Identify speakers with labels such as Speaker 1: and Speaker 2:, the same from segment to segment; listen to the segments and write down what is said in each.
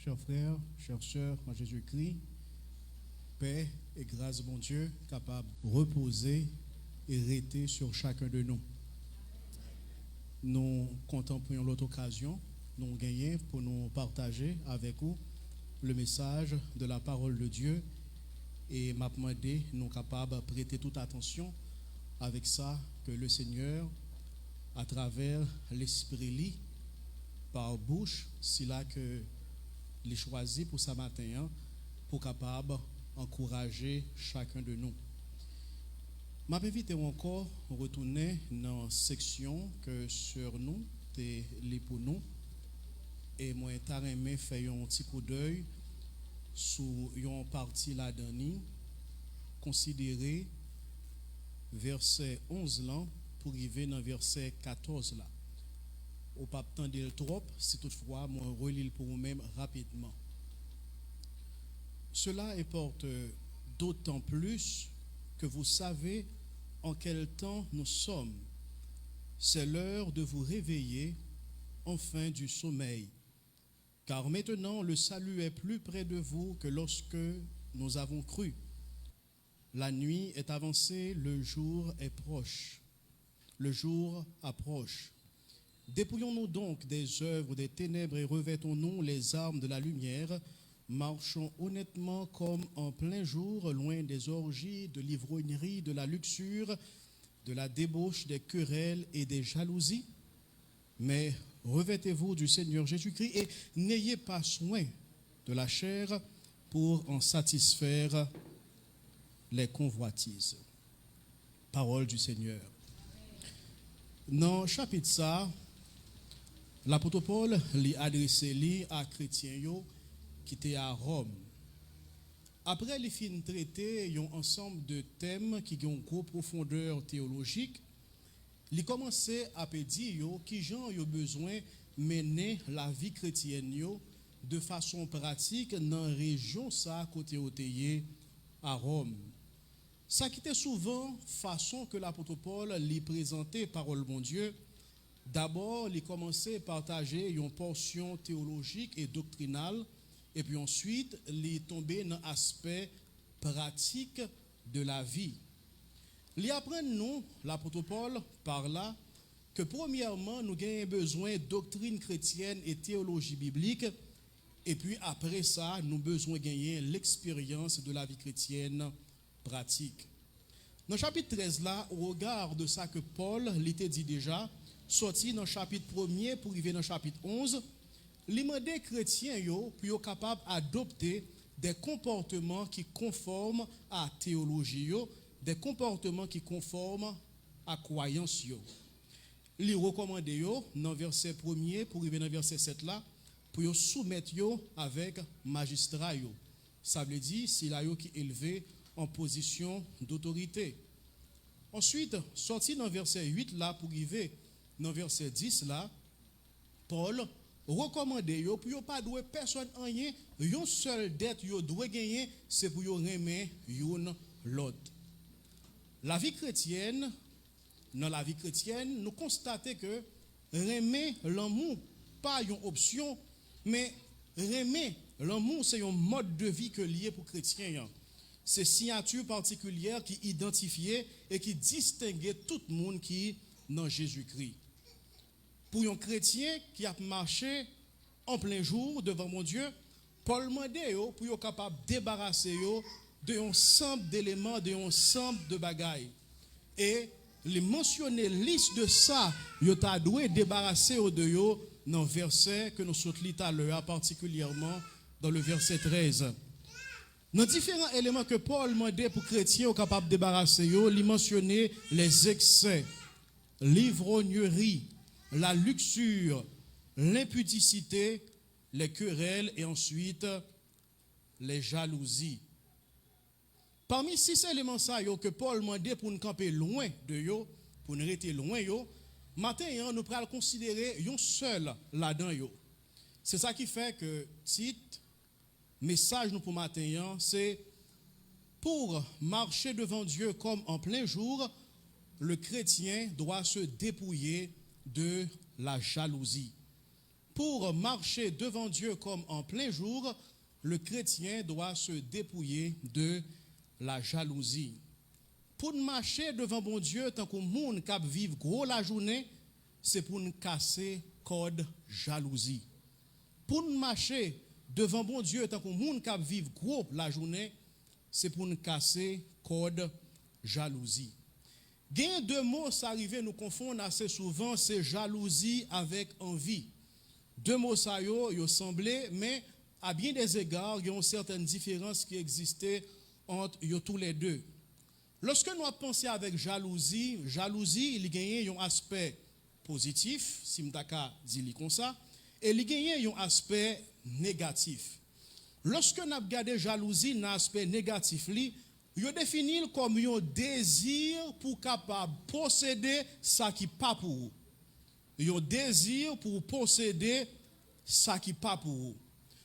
Speaker 1: Chers frères, chères sœurs en Jésus-Christ, paix et grâce, bon Dieu, capable de reposer et rester sur chacun de nous. Nous contemplons l'autre occasion, nous gagnons pour nous partager avec vous le message de la parole de Dieu et m'a demandé nous capables de prêter toute attention avec ça que le Seigneur, à travers l'Esprit lit, par bouche, c'est là que les choisi pour ce matin, pour capable encourager chacun de nous. Je m'invite encore à retourner dans la section que sur nous, c'est pour nous. Et moi, je faire un petit coup d'œil sur une partie là-dedans, considérer verset 11 là, pour arriver dans verset 14 là. Au pas attendre trop, si toutefois, moi, relis pour vous-même rapidement. Cela importe d'autant plus que vous savez en quel temps nous sommes. C'est l'heure de vous réveiller enfin du sommeil. Car maintenant, le salut est plus près de vous que lorsque nous avons cru. La nuit est avancée, le jour est proche. Le jour approche. Dépouillons-nous donc des œuvres des ténèbres et revêtons-nous les armes de la lumière. Marchons honnêtement comme en plein jour, loin des orgies, de l'ivrognerie, de la luxure, de la débauche, des querelles et des jalousies. Mais revêtez-vous du Seigneur Jésus-Christ et n'ayez pas soin de la chair pour en satisfaire les convoitises. Parole du Seigneur. Dans le chapitre ça, l'apôtre Paul l'a adressé à chrétiens qui étaient à Rome. Après les fins traité un ensemble de thèmes qui ont une grosse profondeur théologique, il commençait à dire qui gens ont besoin de mener la vie chrétienne de façon pratique dans la région ça côté oteye à Rome. Ça qui était souvent façon que l'apôtre Paul lui présentait parole bon Dieu. D'abord, il commençait à partager une portion théologique et doctrinale, et puis ensuite, il tombait dans l'aspect pratique de la vie. Il apprend nous, l'apôtre Paul, par là, que premièrement, nous avons besoin de doctrine chrétienne et théologie biblique, et puis après ça, nous avons besoin de gagner l'expérience de la vie chrétienne pratique. Dans le chapitre 13 là, au regard de ça que Paul l'était dit déjà, sorti dans le chapitre 1er pour arriver dans le chapitre 11, il demandait aux chrétiens pour être capables d'adopter des comportements qui conforment à la théologie, des comportements qui conforment à la croyance. Il recommandait dans le verset 1er pour arriver dans le verset 7 là, pour soumettre avec magistrat. Ça veut dire c'est là qui est élevé en position d'autorité. Ensuite, sorti dans le verset 8 là pour arriver dans le verset 10 là, Paul recommandait pour ne pas douer personne en rien, une seule dette yo doit gagner, c'est pour aimer l'autre. La vie chrétienne, dans la vie chrétienne, nous constatons que aimer l'amour pas une option, mais aimer l'amour c'est un mode de vie que lié pour chrétiens. C'est signature particulière qui identifiait et qui distinguait tout le monde qui est dans Jésus-Christ. Pour un chrétien qui a marché en plein jour devant mon Dieu, Paul demandait pour être capable de débarrasser d'un ensemble d'éléments, d'un ensemble de bagailles. Et les mentionner liste de ça, il a dû débarrasser de dans le verset que nous sommes lus à l'heure, particulièrement dans le verset 13. Dans différents éléments que Paul demandait pour chrétiens capables de débarrasser, il mentionnait les excès, l'ivrognerie, la luxure, l'impudicité, les querelles et ensuite les jalousies. Parmi 6 éléments que Paul demandait pour nous camper loin de eux, pour nous rester loin de eux, matin nous pourrons considérer un seul là-dedans. C'est ça qui fait que titre message nous pour matin, c'est pour marcher devant Dieu comme en plein jour, le chrétien doit se dépouiller de la jalousie. pour marcher devant Dieu comme en plein jour, le chrétien doit se dépouiller de la jalousie. Pour marcher devant bon Dieu, tant qu'on monde qui vivre gros la journée, c'est pour nous casser code jalousie. Pour nous marcher devant bon Dieu, tant qu'on monde qui vivre gros la journée, c'est pour nous casser code jalousie. Gain deux mots, ça arrive nous confondre assez souvent, c'est jalousie avec envie. Deux mots ça yo semblé, mais à bien des égards, il y a une certaine différence qui existait entre tous les deux. Lorsque nous pensons avec jalousie, il gagne un aspect positif, si m'taka dit comme ça, et il gagne un aspect négatif. Lorsque nous regardons jalousie, un aspect négatif, il définit comme un désir pour capable posséder ça qui pas pour vous. Un désir pour posséder ça qui pas pour vous.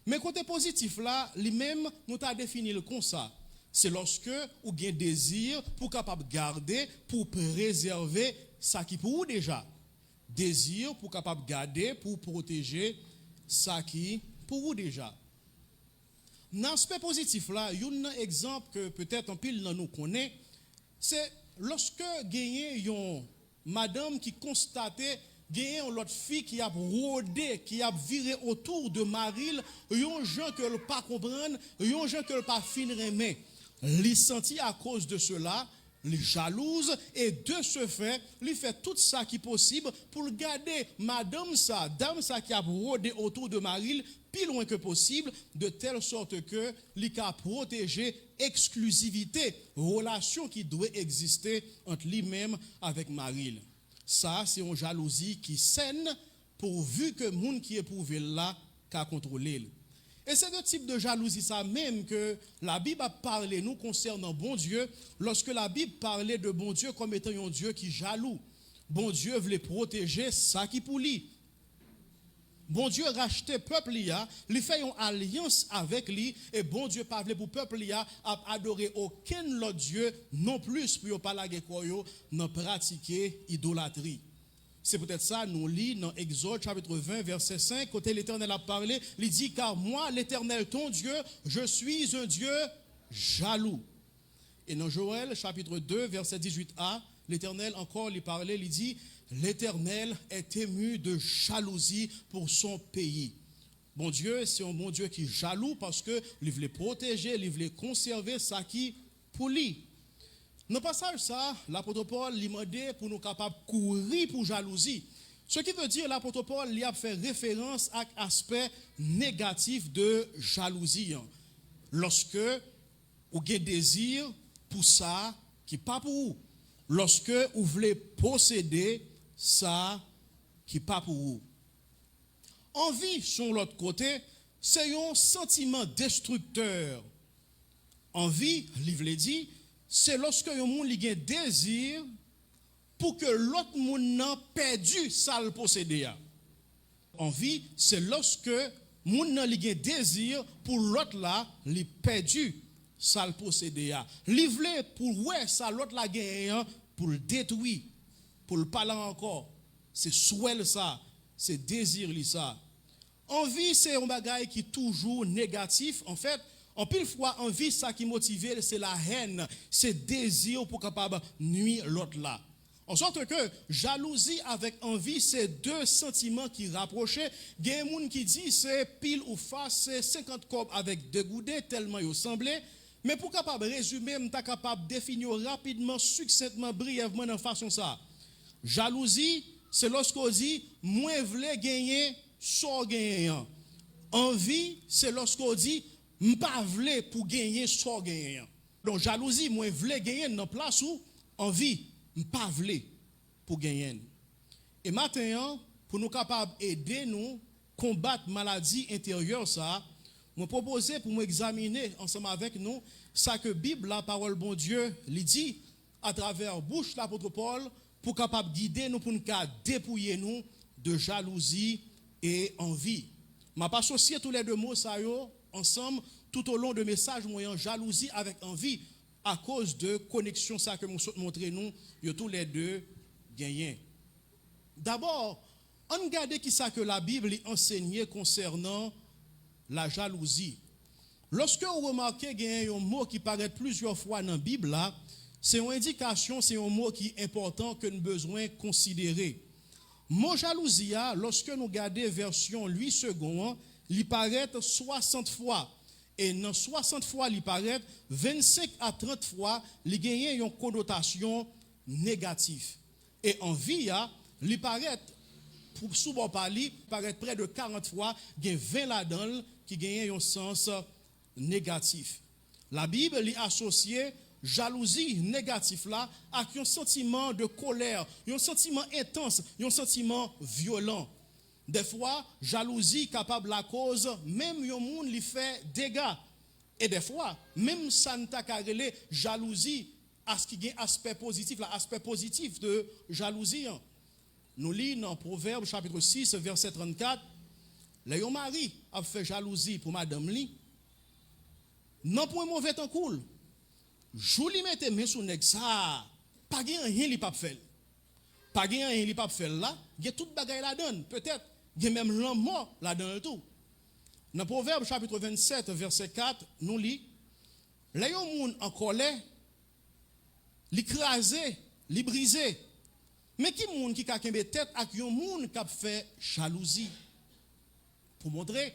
Speaker 1: Mais côté positif là, lui-même nous t'a défini comme ça. C'est lorsque vous avez un désir pour capable garder, pour préserver ça qui pour vous déjà. Désir pour capable garder, pour protéger ça qui pour vous déjà. Dans l'aspect positif là, il y a un exemple que peut-être en pile nous connaît, c'est lorsque gagne une madame qui constatait gagne une autre fille qui a rôdé, qui a viré autour de Maril, yon gens que le pas comprendre, yon gens que le pas fin aimer. Li senti à cause de cela, li jalouse et de ce fait, li fait tout ça qui est possible pour garder madame ça, dame ça qui a rôdé autour de Maril plus loin que possible, de telle sorte que li a protégé exclusivité, relation qui doit exister entre lui-même avec Maril. Ça, c'est une jalousie qui saine pourvu que le monde qui éprouve là qu'a contrôlé. Et c'est le type de jalousie ça même que la Bible a parlé nous concernant bon Dieu, lorsque la Bible parlait de bon Dieu comme étant un Dieu qui jaloux. Bon Dieu voulait protéger ça qui pour lui. Bon Dieu rachetait peuple liya, lui fait une alliance avec lui et bon Dieu pas voulait pour peuple liya à adorer aucun autre Dieu non plus pour pas la guerre non pratiquer idolâtrie. C'est peut-être ça nous lit dans Exode chapitre 20 verset 5 côté l'Éternel a parlé, il dit car moi l'Éternel ton Dieu, je suis un Dieu jaloux. Et dans Joël chapitre 2 verset 18a, l'Éternel encore lui parlait, il dit l'Éternel est ému de jalousie pour son pays. Bon Dieu, c'est un bon Dieu qui est jaloux parce que il veut protéger, il veut conserver ça qui pour lui. Dans le passage ça, l'apôtre Paul lui demandait pour nous capables de courir pour jalousie. Ce qui veut dire l'apôtre Paul lui a fait référence à l'aspect négatif de jalousie. Lorsque vous avez désir pour ça qui pas pour vous. Lorsque vous voulez posséder ça qui pas pour vous. Envie, sur l'autre côté, c'est un sentiment destructeur. Envie, livre dit, c'est lorsque un monde a un désir pour que l'autre monde n'a perdu ça le posséder. Envie, c'est lorsque monde a un désir pour l'autre là, il perdu ça le posséder. Livre pour ouais ça l'autre là gagne pour le détruire, pour le parler encore. C'est souhait ça, c'est désir ça. Envie c'est un bagage qui est toujours négatif en fait. En pile fois, envie, ça qui motive, c'est la haine, c'est désir pour capable nuire l'autre là. En sorte que jalousie avec envie, c'est deux sentiments qui rapprochent. Il y a des gens qui disent c'est pile ou face, c'est 50 cobs avec deux goudets, tellement ils semblent. Mais pour capable résumer, je suis capable de définir rapidement, succinctement, brièvement de façon ça. Jalousie, c'est lorsqu'on dit, moi je veux gagner, sans gagner. Envie, c'est lorsqu'on dit, m'pas vle pour gagner soit gagner. Donc jalousie moi vle gagner dans place où envie m'pas vle pour gagner. Et maintenant pour nous capable aider nous combattre maladie intérieure ça, moi proposer pour nous examiner ensemble avec nous ça que Bible la parole bon Dieu lui dit à travers bouche l'apôtre Paul pour capable guider nous pour nous dépouiller nous de jalousie et envie. M'a pas associé tous les deux mots ça yo ensemble tout au long de message moyen jalousie avec envie à cause de connexion ça que nous montrer nous tous les deux gagnent. D'abord On regarde qui ça que la Bible enseignait concernant la jalousie. Lorsque vous remarquez qu'il y a un mot qui paraît plusieurs fois dans la Bible, là, c'est une indication, c'est un mot qui est important que nous avons besoin de considérer. Le mot jalousie, lorsque nous regardons version 8 secondes, il paraît 60 fois. Et dans 60 fois, il paraît 25 à 30 fois, il gagne une connotation négative. Et en vie, il paraît, pour souvent parler, paraît près de 40 fois, il y a 20 là-dedans qui gagne un sens négatif. La Bible est associée jalousie négative là avec un sentiment de colère, un sentiment intense, un sentiment violent. Des fois, jalousie capable la cause même un monde lui fait dégâts. Et des fois, même ça ne t'a qu'à relé jalousie à ce qui a aspect positif, l'aspect positif de jalousie. Nous lisons dans Proverbe chapitre 6 verset 34, le mari a fait jalousie pour madame li. Non pour un mauvais temps cool. Jouli mette main sous nèg ça, pas gen rien li pa faire. Pas gen rien li pa faire là, il y a toute bagaille la donne, peut-être il y a même l'homme mort là dans tout. Dans Proverbe chapitre 27 verset 4, nous lit les moun en colère, l'écraser, li briser. Mais qui moun qui ka kembe tête ak yon moun qui a fait jalousie. Pour montrer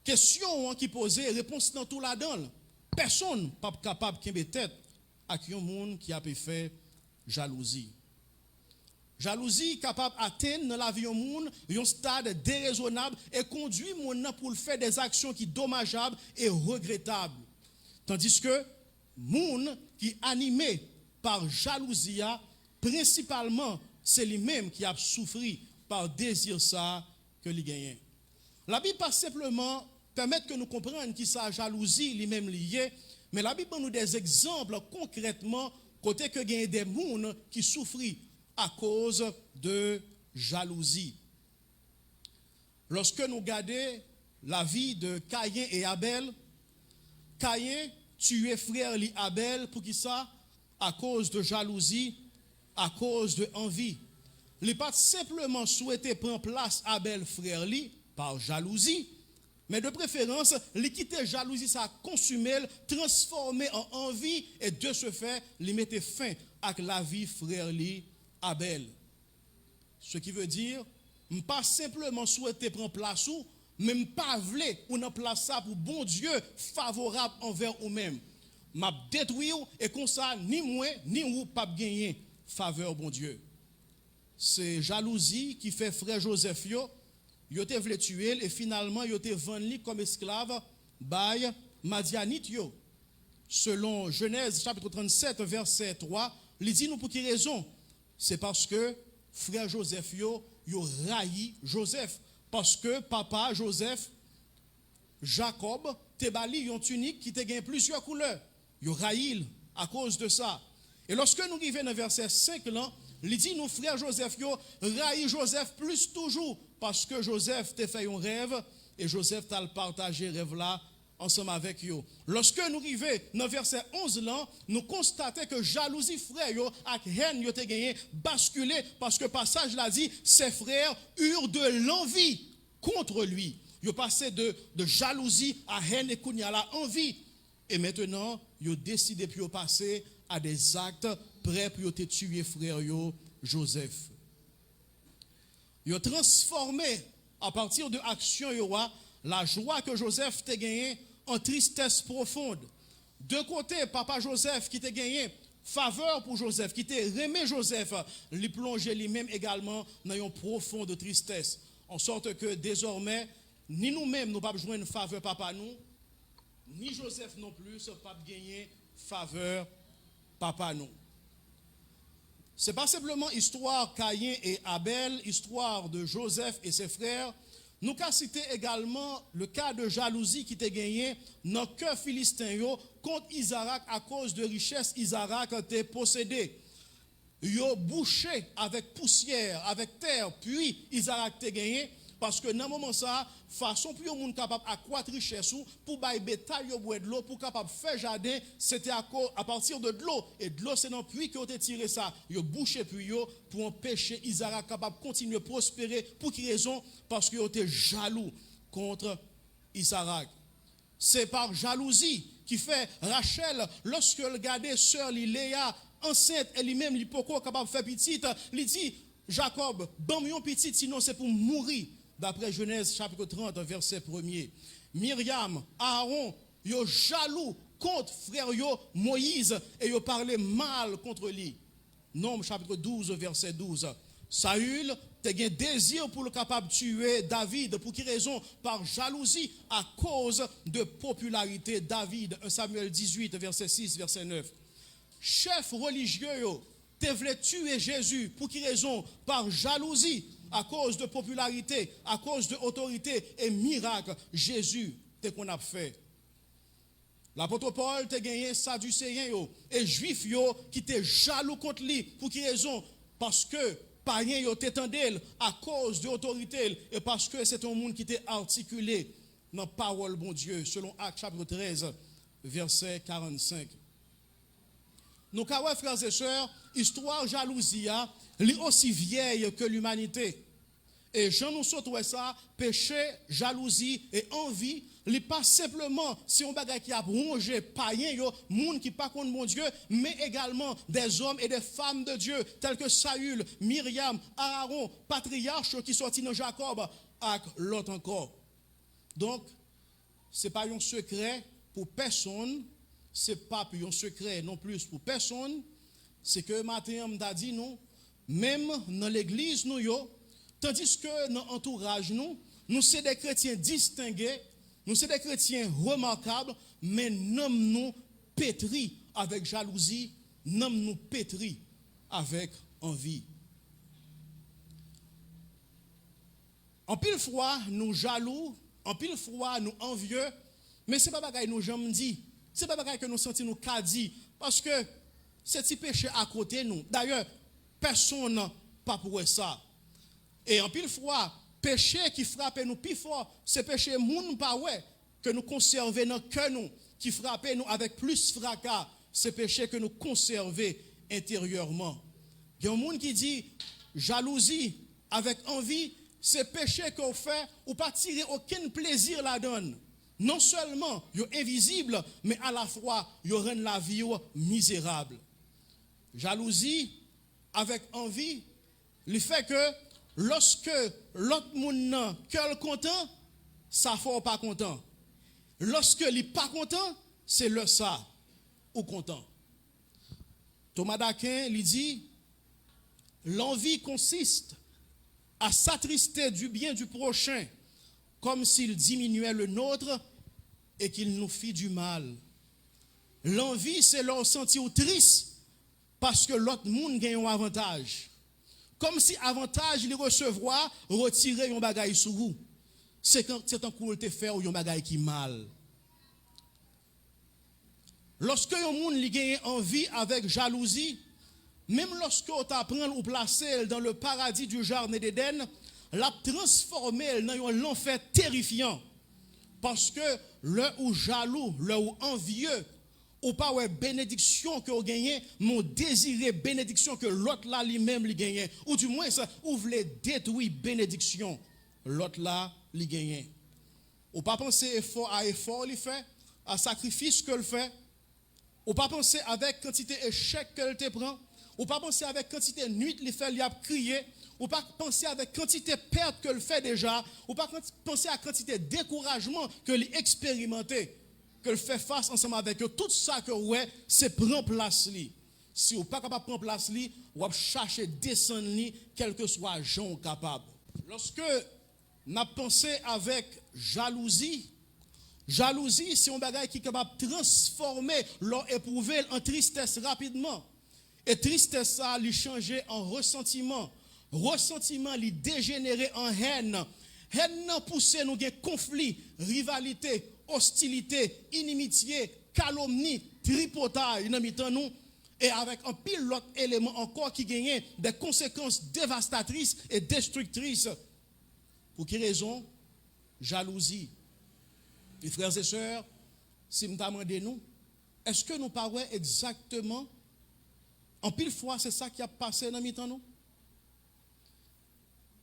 Speaker 1: question qui posait réponse dans tout là-dedans. Personne pas capable de kembe tête avec un monde qui a fait jalousie. Jalousie capable d'atteindre dans la vie d'un monde un stade déraisonnable et conduit monde pour faire des actions qui sont dommageables et regrettables. Tandis que monde qui est animé par jalousie, principalement c'est lui-même qui a souffert par désir ça que lui gagne. La Bible pas simplement permettre que nous comprenions qui sa jalousie lui-même liée, mais la Bible nous des exemples concrètement côté que gagne des gens qui souffrent à cause de jalousie. Lorsque nous regardons la vie de Caïn et Abel, Caïn tuait frère li Abel pour qui ça? À cause de jalousie, à cause de envie. Il n'a pas simplement souhaité prendre place Abel frère li par jalousie, mais de préférence, il quitter jalousie, ça consumé, transformé en envie, et de ce fait, il mettait fin à la vie frère li Abel. Ce qui veut dire, pas simplement souhaiter prendre place ou, même pas vle ou nan place ça pour bon Dieu favorable envers vous-même. M'a détruit et comme ça, ni moi, ni vous pas gagner faveur bon Dieu. C'est jalousie qui fait frère Joseph yo te vle tuer et finalement yo te vendu comme esclave by Madianite yo. Selon Genèse chapitre 37 verset 3, il dit nous pour quelle raison? C'est parce que frère Joseph yo raï Joseph parce que papa Joseph Jacob te bali yon tunique qui te gagne plusieurs couleurs. Yo raïl à cause de ça. Et lorsque nous arrivons dans verset 5 là, il dit nous frère Joseph yo raï Joseph plus toujours parce que Joseph te fait un rêve et Joseph t'a partagé rêve là ensemble avec yo. Lorsque nous arrivons dans verset 11 là, nous constatons que jalousie frère yo ak haine yo te gagné basculé parce que passage l'a dit ses frères eurent de l'envie contre lui. Yo passé de jalousie à haine et kounya la envie et maintenant yo décidé puis yo passer à des actes prêts pour te tuer frère yo Joseph. Yo transformé à partir de action yo la joie que Joseph t'a gagné en tristesse profonde. De côté, papa Joseph qui t'a gagné faveur pour Joseph, qui t'a aimé Joseph, lui plongé lui-même également dans une profonde tristesse. En sorte que désormais, ni nous-mêmes, nous ne pouvons pas joindre faveur papa nous, ni Joseph non plus, ne pas gagner faveur papa nous. Ce n'est pas simplement histoire Caïn et Abel, histoire de Joseph et ses frères. Nous avons cité également le cas de jalousie qui était gagné dans le cœur philistin contre Isaac à cause de richesse Isaac était possédé. Yo bouché avec poussière, avec terre, puis Isaac était gagné. Parce que dans le moment ça, façon pour les gens capable d'accroître richesse pour bailler bétail au bois de l'eau, pour capable faire jardin, c'était à partir de l'eau. Et de l'eau, c'est dans le puits que vous avez tiré ça. Vous bouché puits pour empêcher Isaac capable de continuer à prospérer. Pour quelle raison? Parce que vous êtes jaloux contre Isaac. C'est par jalousie qui fait Rachel, lorsque elle regardait sœur Léa enceinte, elle-même, elle n'est pas capable de faire petite, elle dit, Jacob, bon, mon petit, sinon c'est pour mourir. D'après Genèse chapitre 30, verset 1er. Myriam, Aaron, yo jaloux contre frère yo Moïse et yo parlait mal contre lui. Nombre chapitre 12, verset 12. Saül a un désir pour le capable de tuer David. Pour quelle raison? Par jalousie à cause de popularité David. 1 Samuel 18, verset 6, verset 9. Chef religieux, te voulait tuer Jésus. Pour quelle raison? Par jalousie, à cause de popularité, à cause de autorité et miracle. Jésus, t'es qu'on a fait. L'apôtre Paul te gagné Sadducéens et Juifs qui étaient jaloux contre lui. Pour quelle raison? Parce que païens yo t'étendent à cause de l'autorité et parce que c'est un monde qui était articulé dans la parole bon Dieu, selon Actes chapitre 13, verset 45. Nous, frères et sœurs, histoire jalousie, elle est aussi vieille que l'humanité. Et Jean nous saute ça, péché, jalousie et envie, n'est pas simplement si on bagaille qui a rongé païen, monde qui pas contre mon Dieu, mais également des hommes et des femmes de Dieu, tels que Saül, Myriam, Aaron, patriarches qui sortent dans Jacob, avec l'autre encore. Donc, ce n'est pas un secret pour personne, ce n'est pas un secret non plus pour personne, c'est que matin, on a dit nous, même dans l'église, nous, tandis que dans l'entourage, nous sommes des chrétiens distingués, nous sommes des chrétiens remarquables, mais nous pétris avec jalousie, nous pétris avec envie. En pile fois, nous jaloux, en pile fois, nous envieux, mais ce n'est pas bagaille nous jamais dit, ce n'est pas bagaille que nous sentons nous dit, parce que c'est petit péché à côté nous. D'ailleurs, personne n'a pas pour ça. Et en pile fois, péché qui frappe nous plus fort, c'est péché moun pas ouais que nous conservons dans cœur nous, qui frappe nous avec plus fracas, c'est péché que nous conservons intérieurement. Il y a un monde qui dit jalousie avec envie, c'est péché qu'on fait ou pas tirer aucun plaisir là-dedans. Non seulement il est invisible, mais à la fois il rend la vie misérable. Jalousie avec envie, le fait que lorsque l'autre monde est content, ça fait pas content. Lorsque il n'est pas content, c'est le ça ou content. Thomas d'Aquin lui dit, l'envie consiste à s'attrister du bien du prochain comme s'il diminuait le nôtre et qu'il nous fit du mal. L'envie, c'est leur sentir triste parce que l'autre monde gagne un avantage. Comme si avantage il recevoir, retirer un bagaille sur vous. C'est un coup de faire ou un bagaille qui mal. Lorsque un monde li gagne envie avec jalousie, même lorsque on t'apprend ou placer dans le paradis du jardin d'Éden, l'a transformer dans un enfer terrifiant. Parce que le ou jaloux, le ou envieux, ou pas ouais bénédiction que vous gagnez, mon désiré bénédiction que l'autre là lui-même lui gagne, ou du moins ça, ou voulez détruire bénédiction, l'autre là lui gagne. Ou pas penser effort il fait, à sacrifice que le fait, ou pas penser avec quantité échec qu'elle te prend, ou pas penser avec quantité nuit il fait, il a crié, ou pas penser avec quantité perte que le fait déjà, ou pas penser à quantité découragement que l'expérimenté, que le fait face ensemble avec eux. Tout ça que ouais, c'est prendre place li. Si vous pas capable de prendre place li, ou chercher descendre li, quel que soit gens capable. Lorsque n'a pensé avec jalousie, c'est un bagage qui est capable de transformer leur éprouvé en tristesse rapidement. Et tristesse ça lui changer en ressentiment. Ressentiment lui dégénérer en haine. Haine n'a poussé nous des conflits, rivalité, hostilité, inimitié, calomnie, tripotage dans mitan nous et avec un pile l'autre élément encore qui gagne des conséquences dévastatrices et destructrices Pour quelle raison? Jalousie. Les frères et sœurs, si nous demandons nous, est-ce que nous parlons exactement, en pile fois, c'est ça qui a passé dans mi-temps nous?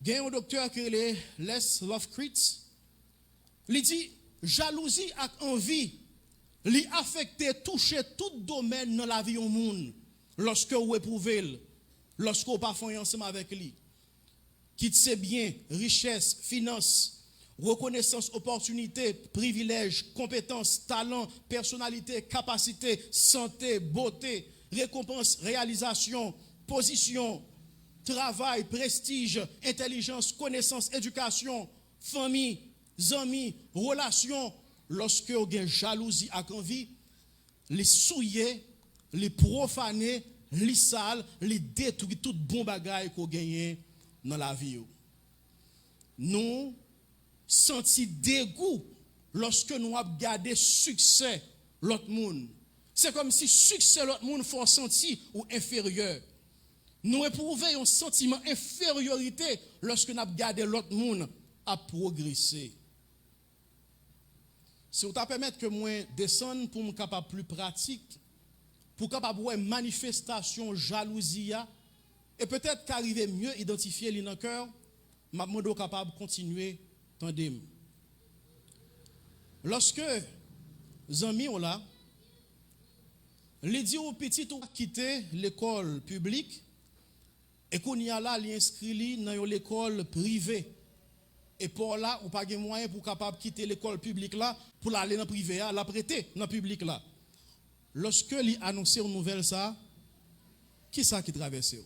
Speaker 1: Il y a un docteur qui est Les Lovekritz, il dit, jalousie et envie, li affecte, touche tout domaine dans la vie au monde, lorsque vous éprouvez, lorsque vous parfois ensemble avec lui. Quitte ses biens, richesses, finances, reconnaissance, opportunité, privilèges, compétences, talents, personnalité, capacité, santé, beauté, récompense, réalisation, position, travail, prestige, intelligence, connaissance, éducation, famille, amis, relations. Lorsque vous avez jalousie à envie, les souiller, les profaner, les sales, les détruire, tout bon bagage qu'on gagne dans la vie. Nous senti dégoût lorsque nous avons gardé succès l'autre monde. C'est comme si succès l'autre monde faut sentir ou inférieur. Nous éprouvons un sentiment d'infériorité lorsque nous avons gardé l'autre monde à progresser. Si vous permettez que moi descende pour me capable plus pratique, pour capable voir manifestation jalousie et peut-être qu'arriver mieux identifier les dans le cœur, m'a demandé capable continuer tandem. Lorsque les amis ont là, les dit aux petits ont quitté l'école publique et qu'on y a là, les inscrit dans l'école privée. Et pour là, on n'a pas de moyen pour capable quitter l'école publique là, pour aller dans le privé, la prêter dans le public là. Lorsque lui annoncé une nouvelle ça, qui ça qui traverse?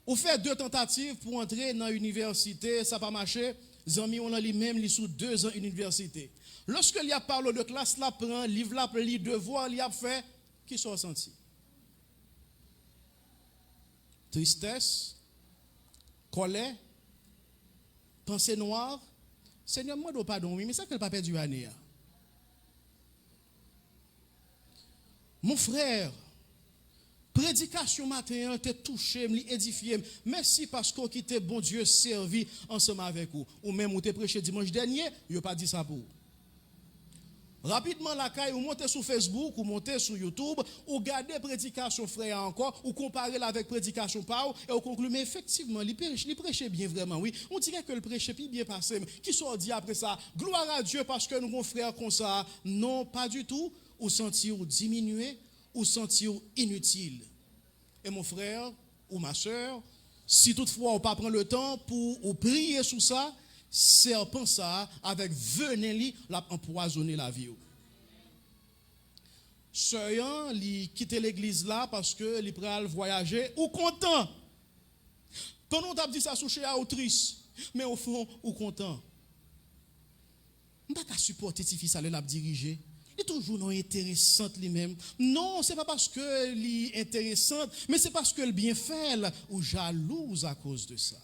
Speaker 1: On fait 2 tentatives pour entrer dans l'université, ça n'a pas marché. Les amis, on a lui-même, li sous 2 ans université. Lorsque il y a parlé de classe, la prend, livre la lit, devoir, il a fait, qui sont sentis? Tristesse, colère, pensée noire. Seigneur, moi, je ne pardon, mais ça que le pas perdu année. Mon frère, prédication matin, t'es touché, édifié. Merci parce qu'on quitte bon Dieu servi ensemble avec vous. Ou même où t'es prêché dimanche dernier, il n'a pas dit ça pour vous. Rapidement, la caille, ou montez sur Facebook, ou montez sur YouTube, ou gardez prédication frère encore, ou comparez avec prédication Pau, et on conclut, mais effectivement, il prêchait bien vraiment, oui. On dirait que le prêchait bien passé. Qui soit dit après ça, gloire à Dieu parce que nous avons frère comme ça. Non, pas du tout. Ou sentir diminuer, ou sentir inutile. Et mon frère, ou ma soeur, si toutefois on ne pas prendre le temps pour prier sur ça, serpent ça avec venin l'a empoisonné la vie. Sœur, il quitte l'église là parce que il pral voyager ou content. Pendant on dit ça sous chez autrice, mais au fond ou content. On pas supporter ti fils aller la diriger. Il est toujours non intéressante lui-même. Non, c'est pas parce que il est intéressante, mais c'est parce que le bien fait ou jalouse à cause de ça.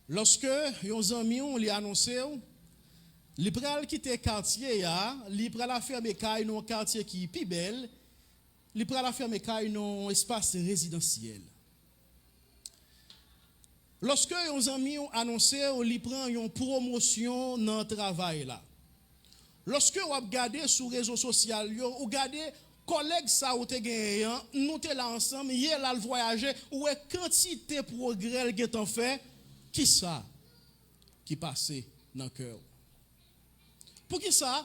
Speaker 1: Lorsque les amis ont annoncé, les pral quitter quartier les pral fermer caille dans quartier qui est plus belle, les pral fermer caille dans espace résidentiel. Lorsque les amis ont annoncé, ils prend une promotion dans le travail là. Lorsque vous regardez sur les réseaux sociaux, vous regardez collègues ça ou te gagné, nous te là ensemble, hier là le voyager, ou est quantité progrès qui est en fait, qui ça qui passé dans le cœur. Pour qui ça,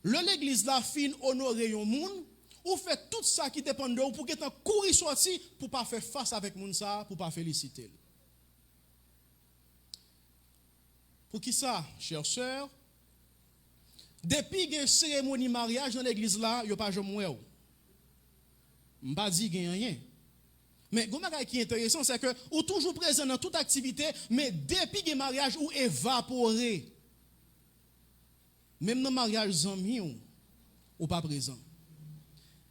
Speaker 1: l'église la fin honorer un monde, ou fait tout ça qui dépend de vous pour que t'en courir sorti pour pas faire face avec moun ça, pour pas féliciter. Pour qui ça, chers sœurs, depuis qu'il y a une cérémonie de mariage dans l'église là, il n'y a pas jamais ou. Je ne pas dire qu'il n'y a rien. Mais ce qui est intéressant, c'est que vous êtes toujours présent dans toute activité, mais depuis qu'il y a un mariage, vous évaporez. Même dans le mariage, vous n'êtes pas présent.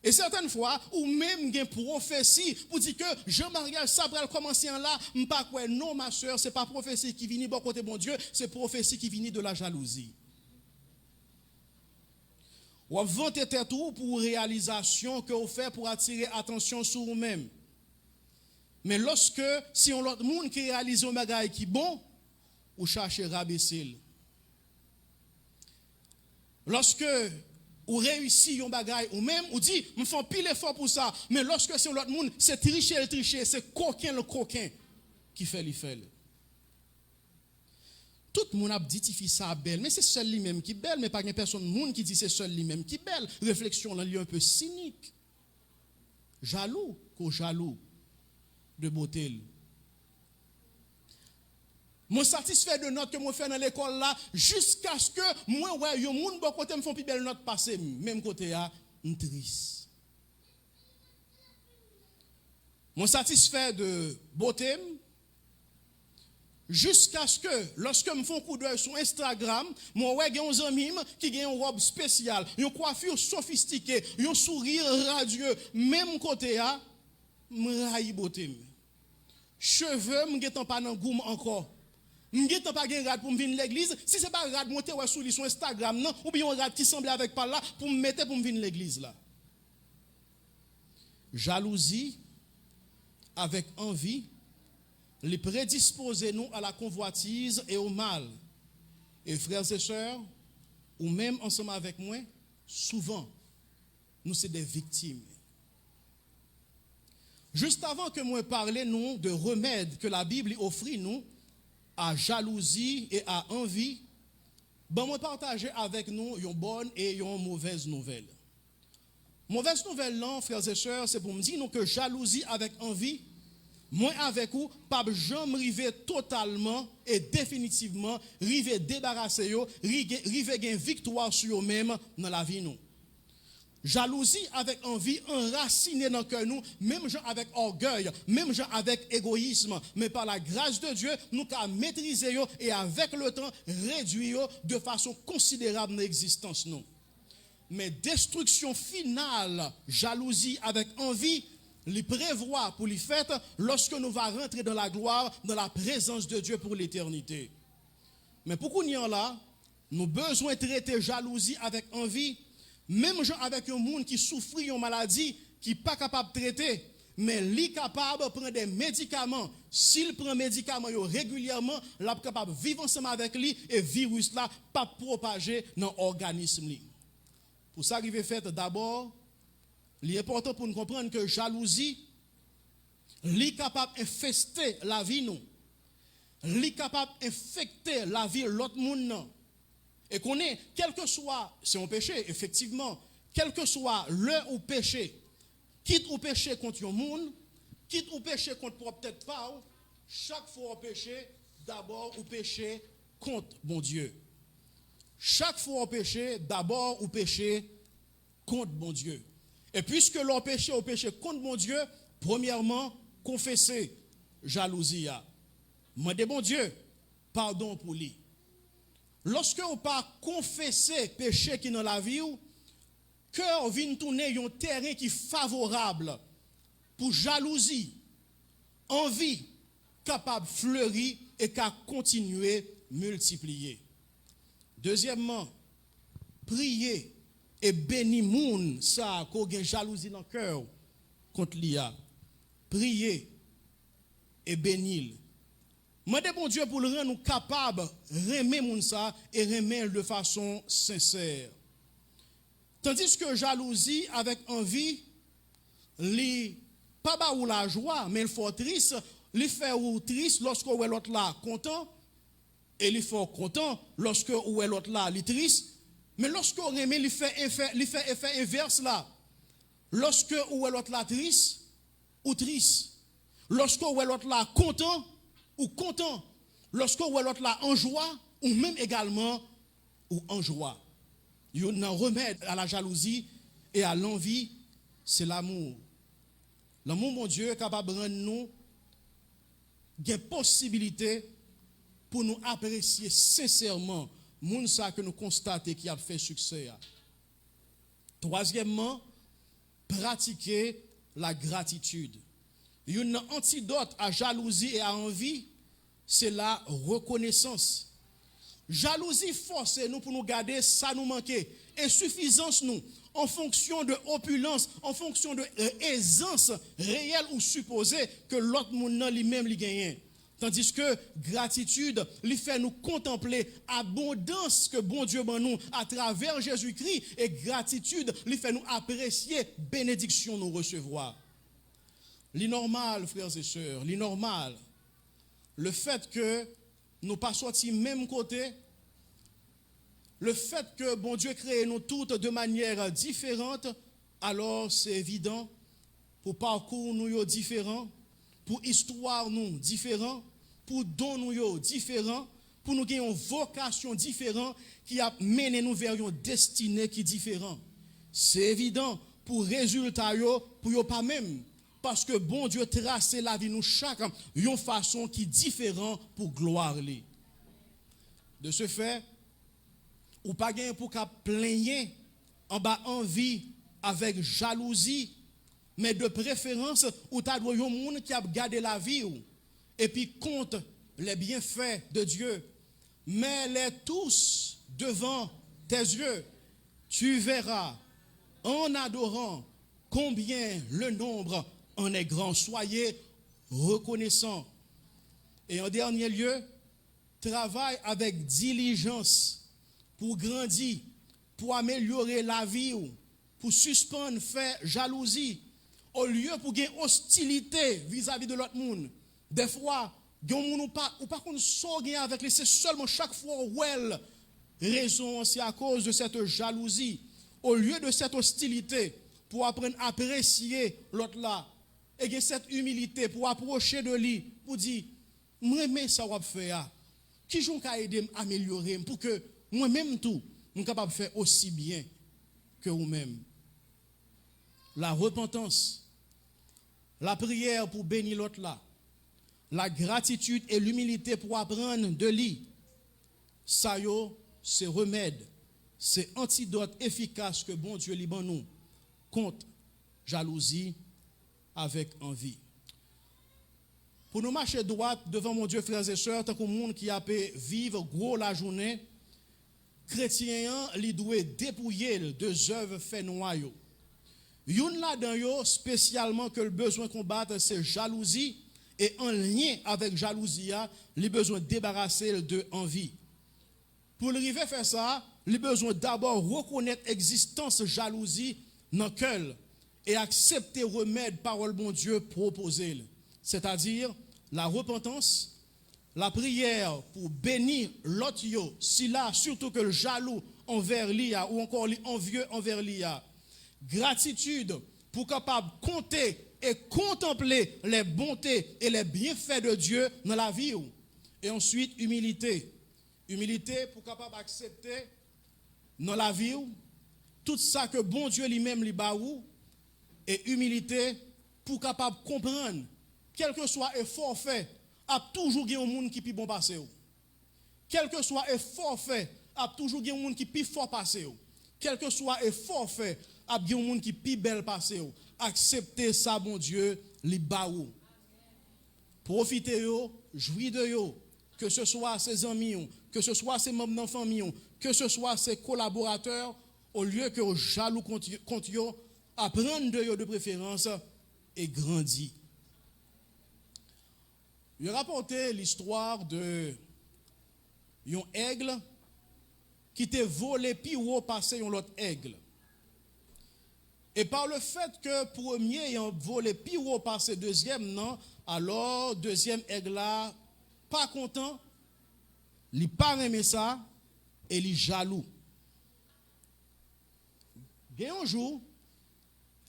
Speaker 1: Et certaines fois, ou même une prophétie pour dire que je mariage, ça va commencer en là, je ne pas quoi. Non, ma soeur, ce n'est pas prophétie qui vient de côté bon Dieu, c'est prophétie qui vient de la jalousie. Ou vanter tête pour réalisation que vous faites pour attirer attention sur vous-même. Mais lorsque, si on l'autre monde qui réalise un bagage qui est bon, ou cherche à rabaisser. Lorsque ou réussit un bagage, ou même, ou dit, me font pile effort pour ça, mais lorsque c'est l'autre monde, c'est tricher, c'est coquin qui fait les faits. Tout le monde a dit ça belle, mais c'est seul lui-même qui est belle, mais pas une personne monde qui dit c'est seul lui-même qui est belle. Réflexion là, un peu cynique. Jaloux de beauté. Moi satisfait de notes que moi fais dans l'école là jusqu'à ce que moi ouais yo monde bon côté me font plus belle note passer même côté a triste. Moi satisfait de beauté jusqu'à ce que lorsque me font coup d'œil sur Instagram, moi ouais gen un ami qui gen une robe spéciale, une coiffure sophistiquée, un sourire radieux, même côté a me raille beauté. Cheveux me getan pas dans goum encore. M'gé pas gen rad pour me venir l'église, si c'est pas rad monter ouais sur Instagram non ou bien un rad qui semble avec par là pour me mettre pour me venir l'église là. Jalousie avec envie les prédisposer nous à la convoitise et au mal. Et frères et sœurs, ou même ensemble avec moi, souvent nous c'est des victimes. Juste avant que moi parler nous de remèdes que la Bible offre nous à jalousie et à envie, ben moi partager avec nous une bonne et une mauvaise nouvelle. Mauvaise nouvelle là, frères et sœurs, c'est pour me dire que jalousie avec envie, moi avec vous, pas jamais river totalement et définitivement, river débarrasser yo, river gain victoire sur eux même dans la vie nous. Jalousie avec envie enracinée dans le cœur nous, même gens avec orgueil, même gens avec égoïsme, mais par la grâce de Dieu, nous avons maîtrisé et avec le temps réduire de façon considérable notre existence nous. Mais destruction finale, jalousie avec envie, les prévoit pour les fêtes lorsque nous allons rentrer dans la gloire, dans la présence de Dieu pour l'éternité. Mais pour qu'on y en là, nous avons besoin de traiter jalousie avec envie. Même gens avec un monde qui souffre d'une maladie, qui n'est pas capable de traiter, mais il est capable de prendre des médicaments. S'il prend des médicaments régulièrement, il est capable de vivre ensemble avec lui et le virus là pas propager dans l'organisme. Pour ça, il est fait d'abord, il est important pour nous comprendre que jalousie, il est capable d'infester la vie nous. Il est capable d'infecter la vie de l'autre monde. Et qu'on est, quel que soit, c'est un péché, effectivement, quel que soit le ou péché, quitte au péché contre un monde, quitte au péché contre peut-être pas, chaque fois au péché, d'abord au péché contre bon Dieu. Chaque fois au péché, d'abord au péché contre bon Dieu. Et puisque l'on péché au péché contre bon Dieu, premièrement, confesser jalousie. Moi, de bon Dieu, pardon pour lui. Lorsque on pas confesser péché qui dans la vie, cœur vient tourner un terrain qui est favorable pour jalousie, envie, capable de fleurir et qu'à continuer multiplier. Deuxièmement, prier et bénir moun ça qu'on a jalousie dans le cœur contre l'IA. Prier et bénir. Moi, de bon Dieu pour le rendre nous capables de remettre moun ça et remettre de façon sincère. Tandis que jalousie avec envie, li pas ba ou la joie, mais il faut triste, li fait ou triste lorsque ou l'autre là content, et li fait content lorsque ou l'autre là li triste, mais lorsque on remet li fait effet inverse là. Lorsque ou l'autre là triste ou triste. Lorsque ou l'autre là content ou content, lorsque ou l'autre là en joie, ou même également ou en joie. Il y a un remède à la jalousie et à l'envie, c'est l'amour. L'amour, mon Dieu, est capable de rendre nous des possibilités pour nous apprécier sincèrement moun ça que nous constatons qui a fait succès. Troisièmement, pratiquer la gratitude. Il y a un antidote à jalousie et à envie, c'est la reconnaissance. Jalousie force nous pour nous garder ça nous manquer. Insuffisance nous en fonction de opulence, en fonction de aisance réelle ou supposée que l'autre monde lui-même lui gagne. Tandis que gratitude lui fait nous contempler abondance que bon Dieu ban nous à travers Jésus-Christ, et gratitude lui fait nous apprécier bénédiction nous recevoir. L'innormal, frères et sœurs, l'innormal, le fait que nous pas sortis même côté, le fait que bon Dieu crée nous toutes de manière différente, alors c'est évident, pour parcours nous différents, pour histoire nous différents, pour don nous différents, pour nous gagner une vocation différente qui a mené nous vers une destinée qui est différente. C'est évident, pour résultat pour yo pas même, parce que bon Dieu trace la vie nous chaque une façon qui est différente pour gloire lui. De ce fait, ou pas gain pour qu'à plaigner en bas envie avec jalousie, mais de préférence ou t'as un monde qui a gardé la vie et puis compte les bienfaits de Dieu, mets-les tous devant tes yeux, tu verras en adorant combien le nombre en est grand. Soyez reconnaissants. Et en dernier lieu, travaille avec diligence pour grandir, pour améliorer la vie, pour suspendre, faire jalousie, au lieu pour gagner hostilité vis-à-vis de l'autre monde. Des fois, ou pas qu'on sort avec lui, c'est seulement chaque fois où elle raison, c'est à cause de cette jalousie. Au lieu de cette hostilité, pour apprendre à apprécier l'autre là, et que cette humilité pour approcher de lui, pour dire, moi-même ça va faire, qui j'en qu'à aider à améliorer, pour que moi-même tout, je suis capable de faire aussi bien que vous-même. La repentance, la prière pour bénir l'autre là, la gratitude et l'humilité pour apprendre de lui, ça c'est remède, c'est antidote efficace que bon Dieu liban nous contre jalousie avec envie. Pour nous marcher droit devant mon Dieu, frères et sœurs, tant que monde qui a pu vivre gros la journée, chrétien, il doit dépouiller de œuvres fait noyau. Youn là-dedans yo spécialement que le besoin combattre c'est jalousie, et en lien avec jalousie, il besoin de débarrasser de envie. Pour arriver à faire ça, il besoin d'abord reconnaître l'existence de jalousie dans le cœur et accepter remède parole bon Dieu proposée. C'est-à-dire la repentance, la prière pour bénir l'autre, si là, surtout que le jaloux envers l'IA ou encore l'envieux envers l'IA. Gratitude pour capable compter et contempler les bontés et les bienfaits de Dieu dans la vie. Et ensuite, humilité. Humilité pour capable accepter dans la vie tout ça que bon Dieu lui-même lui baou, et humilité pour capable comprendre quel que soit effort fait, a toujours un monde qui pi bon passer. Quel que soit effort fait, a toujours un monde qui pi fort passer. Quel que soit effort fait, a un monde qui pi belle passer. Acceptez ça, bon Dieu, li baou. Profitez yo, jouis de yo, que ce soit ses amis, que ce soit ses membres de famille, que ce soit ses collaborateurs, au lieu que jaloux contre yo, apprendre de yo de préférence et grandir. Il a rapporté l'histoire de un aigle qui t'a volé puis haut passé un autre aigle. Et par le fait que premier ayant volé puis haut passé deuxième non, alors deuxième aigle là pas content, il pas aimé ça et il jaloux. Bien un jour,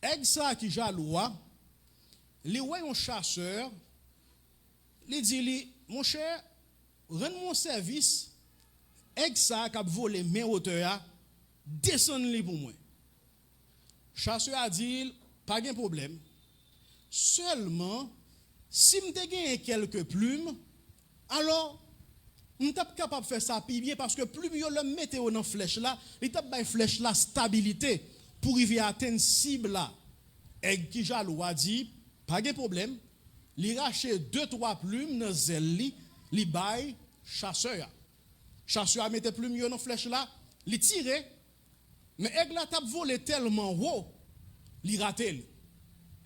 Speaker 1: aigle ça qui jaloux, il voit un chasseur. Il dit, mon cher, rends-moi service, aigle ça qui a volé mes hauteurs, descends-le pour moi. Chasseur a dit, pas de problème. Seulement, si je gagne quelques plumes, alors, je suis capable de faire ça plus bien parce que plus bien le météo dans la flèche là, il tape la flèche là stabilité pour arriver à atteindre cible là. Aigle qui jaloux a dit, pas de problème. Il rache 2-3 plumes dans zèle li bail chasseur. Chasseur a mis plume dans flèche là, il tire, mais aigle a tap volé tellement haut, il raté.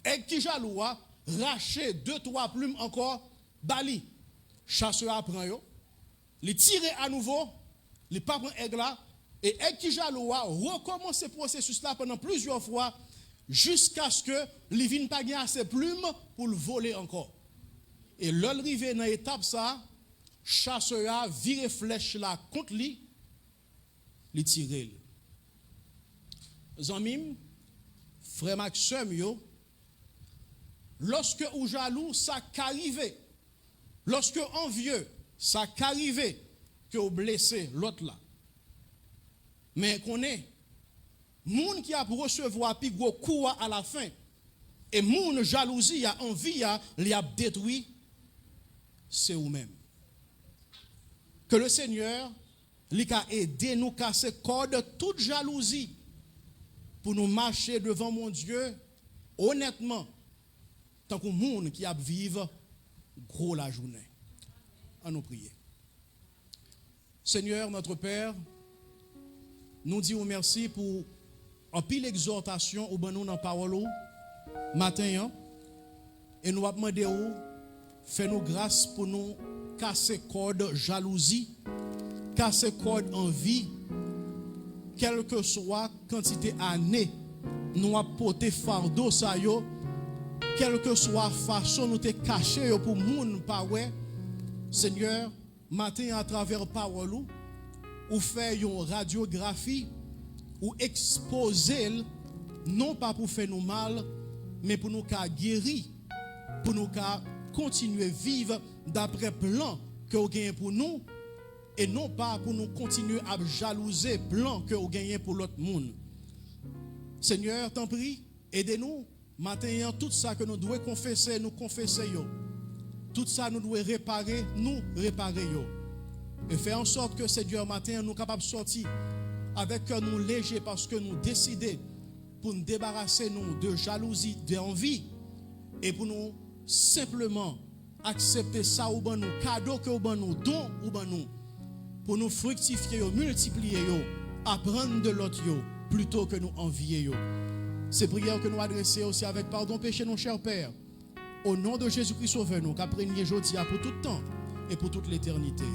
Speaker 1: Aigle qui jaloux a raché 2-3 plumes encore, bali. Chasseur a prend yo, il tire à nouveau, il pas prend aigle là, et aigle qui jaloux a recommence ce processus là pendant plusieurs fois, jusqu'à ce que il vienne pas gagner assez plumes pour le voler encore. Et l'arrivée dans l'étape ça, chasseur a viré flèche là contre lui, il tire. Zanmim, frère Maxime yo, lorsque ou jaloux ça qu'arrivé, lorsque envieux ça qu'arrivé que vous blessé l'autre là. Mais qu'on est moun qui a pour recevoir puis gros coup à la fin et moun jalousie a envie a li a détruit, c'est vous-même. Que le Seigneur lui a aidé nous casser corde toute jalousie pour nous marcher devant mon Dieu honnêtement tant que moun qui a vivre gros la journée. À nous prier. Seigneur notre Père, nous disons merci pour en pile exhortation ou ben nous dans parole matin et nous avons demandé fais-nous grâce pour nous casser corde jalousie, casser corde envie, quelle que soit quantité année nous avons porté fardeau ça yo, quelle que soit façon nous te caché pour moun pas ouais. Seigneur, matin à travers parole ou faire une radiographie ou exposer non pas pour faire nous mal mais pour nous guérir, pour nous continuer à vivre d'après plan que vous gagnez pour nous et non pas pour nous continuer à jalouser plan que vous gagnez pour l'autre monde. Seigneur, t'en prie, aidez-nous matin tout ça que nous devons confesser, nous confesser yo. Tout ça nous devons réparer, nous réparer yo. Et faire en sorte que Seigneur matin nous capables de sortir avec cœur nous léger parce que nous décidons pour nous débarrasser nous de jalousie, d'envie et pour nous simplement accepter ça ou ben nous cadeau que ou ben nous don ou ben nous pour nous fructifier yo, multiplier yo, apprendre de l'autre yo plutôt que nous envier yo. C'est prière que nous adressons aussi avec pardon péché nos chers Père. Au nom de Jésus-Christ sauveur nous qu'a prégné aujourd'hui pour tout temps et pour toute l'éternité.